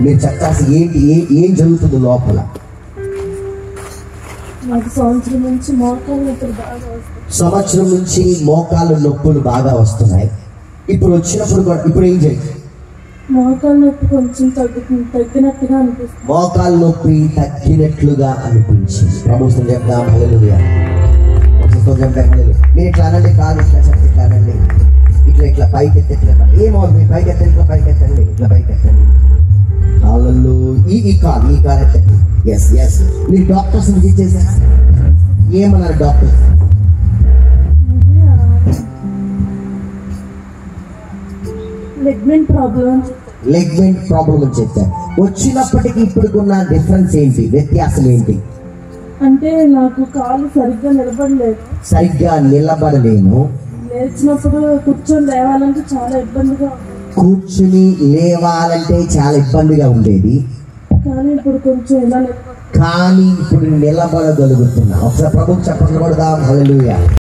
మీరు చెప్పాల్సి ఏంటి, ఏం జరుగుతుంది లోపల? సంవత్సరం నుంచి మోకాలు నొప్పులు బాగా వస్తున్నాయి. ఇప్పుడు వచ్చినప్పుడు కూడా ఇప్పుడు ఏం జరిగింది? మోకాలు నొప్పి కొంచెం తగ్గినట్టుగా అనిపిస్తుంది. మోకాలు నొప్పి తగ్గినట్లుగా అనిపించింది. ప్రభుత్వం చెప్దాం హల్లెలూయా. మీరు ఇట్లా అనండి, కాదు ఇట్లా చెప్పి ఇట్లా అనండి, ఇట్లా పైకి ఎత్తి ఏమో పైకి ఎత్తండి, ఇట్లా పైకి ఎత్తండి, ఇట్లా పైకి ఎత్తండి. కాళ్ళు ఈ కాలు ఎత్తండి. ఎస్ మీరు డాక్టర్స్ ఇచ్చేసారా? ఏమన్నారు డాక్టర్? లెగ్మెంట్ ప్రాబ్లం అని చెప్పారు. వచ్చినప్పటికీ ఇప్పుడుకున్న డిఫరెన్స్ ఏంటి, వ్యత్యాసం ఏంటి? అంటే నాకు కాలు సరిగ్గా నిలబడలేను. లేచినప్పుడు కూర్చొని లేవాలంటే చాలా ఇబ్బందిగా ఉండేది. కానీ ఇప్పుడు నిలబడగలుగుతున్నా. ఒకసారి ప్రభుకు చెప్పండి, హల్లెలూయా.